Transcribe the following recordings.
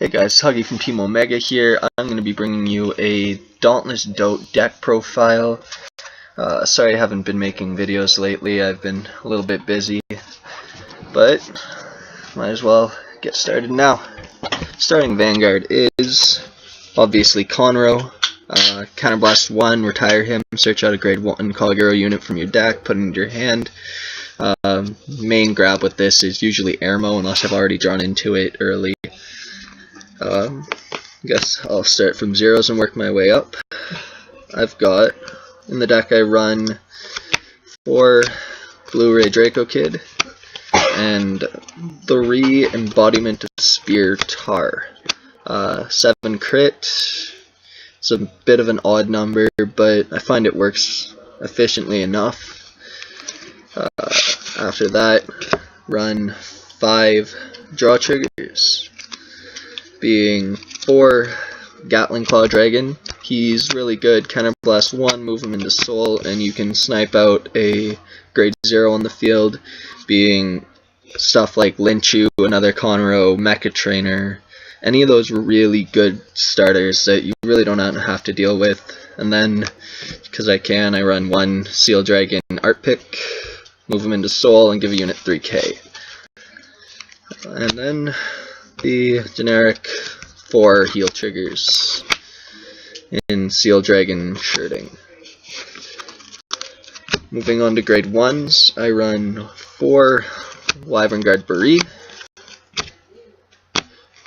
Hey guys, Huggy from Team Omega here. I'm going to be bringing you a Dauntless DOTE deck profile. Sorry I haven't been making videos lately, I've been a little bit busy, but might as well get started now. Starting Vanguard is obviously Conroe. Counterblast 1, retire him, search out a grade 1 Kagero unit from your deck, put it into your hand. Main grab with this is usually Airmo unless I've already drawn into it early. I guess I'll start from zeros and work my way up. I've got, in the deck I run 4 Blu-ray Draco Kid and 3 Embodiment of Spear Tar. 7 crit. It's a bit of an odd number, but I find it works efficiently enough. After that, run 5 draw triggers, being 4 Gatling Claw Dragon. He's really good. Counterblast 1, move him into Soul, and you can snipe out a grade 0 on the field, being stuff like Linchu, another Conroe, Mecha Trainer, any of those really good starters that you really don't have to deal with. And then, because I run 1 Seal Dragon Art Pick, move him into Soul, and give a unit 3k. And then the generic 4 heal triggers in Seal Dragon Shirting. Moving on to grade 1s, I run 4 Wyvern Guard Beret.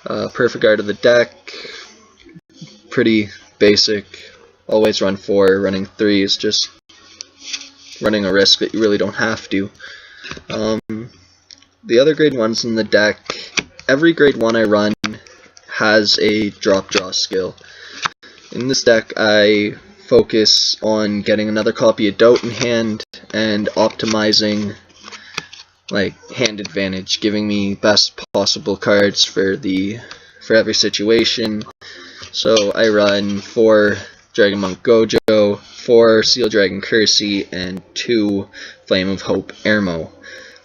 Perfect Guard of the deck, pretty basic, always run 4, running 3 is just running a risk that you really don't have to. The other grade 1s in the deck, every grade 1 I run has a drop draw skill. In this deck I focus on getting another copy of DOTE in hand and optimizing hand advantage, giving me best possible cards for every situation. So I run 4 Dragon Monk Gojo, 4 Seal Dragon Kersey, and 2 Flame of Hope Airmo.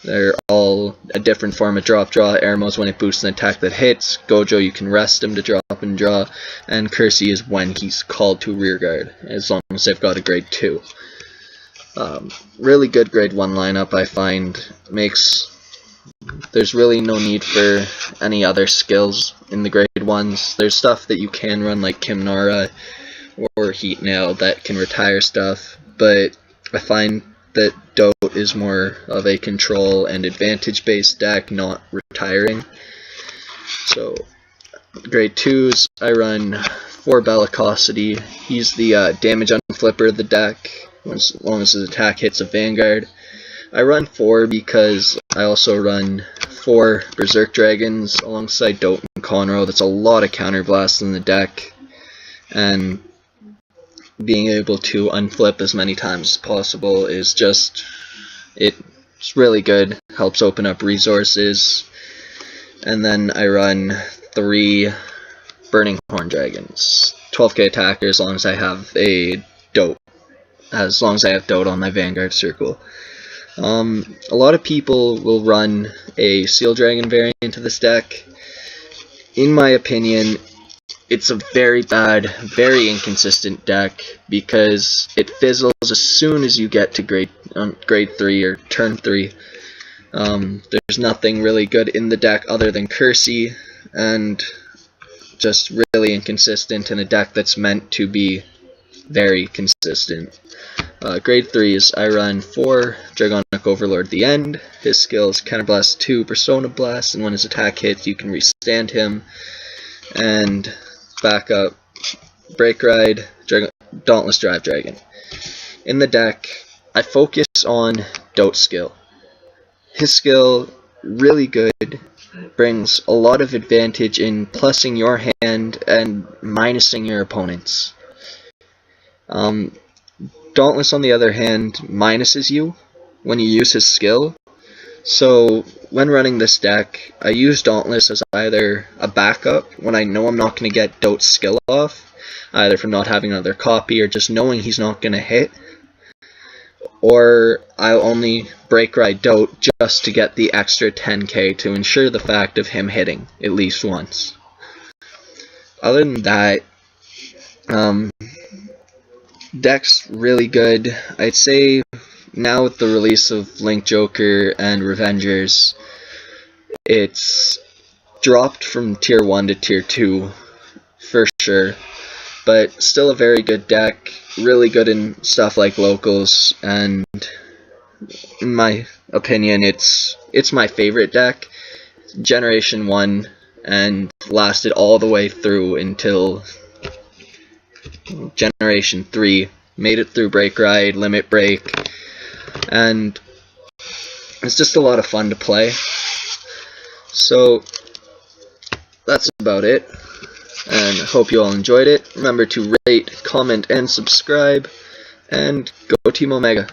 They're all a different form of drop draw. Airmo's when it boosts an attack that hits, Gojo you can rest him to drop and draw, and Kersey is when he's called to rearguard, as long as they've got a grade 2. Really good grade 1 lineup, I find. There's really no need for any other skills in the grade 1s. There's stuff that you can run like Kimnara or Heat Nail that can retire stuff, but I find that DOTE is more of a control and advantage based deck, not retiring. So grade 2s, I run 4 Bellicosity. He's the damage unflipper of the deck, as long as his attack hits a Vanguard. I run 4 because I also run 4 Berserk Dragons alongside DOTE and Conroe. That's a lot of counterblast in the deck, and being able to unflip as many times as possible is it's really good, helps open up resources. And then I run 3 Burning Horn Dragons, 12k attacker as long as I have a DOTE, on my Vanguard circle. A lot of people will run a Seal Dragon variant of this deck. In my opinion, it's a very bad, very inconsistent deck because it fizzles as soon as you get to grade 3 or turn 3. There's nothing really good in the deck other than Kersey, and just really inconsistent in a deck that's meant to be very consistent. Grade 3s, I run 4 Dragonic Overlord the End. His skill is Counterblast 2, Persona Blast, and when his attack hits you can restand him. And backup, Break Ride, Dauntless Drive Dragon. In the deck, I focus on DOTE skill. His skill, really good, brings a lot of advantage in plussing your hand and minusing your opponents. Dauntless, on the other hand, minuses you when you use his skill. So when running this deck, I use Dauntless as either a backup when I know I'm not going to get DOTE's skill off, either from not having another copy or just knowing he's not going to hit, or I'll only break ride DOTE just to get the extra 10k to ensure the fact of him hitting at least once. Other than that, deck's really good. I'd say now with the release of Link Joker and Revengers, it's dropped from tier 1 to tier 2 for sure, but still a very good deck, really good in stuff like locals, and in my opinion it's my favorite deck. Generation 1, and lasted all the way through until Generation 3, made it through Break Ride, Limit Break, and it's just a lot of fun to play. So that's about it, and I hope you all enjoyed it. Remember to rate, comment, and subscribe, and go Team Omega.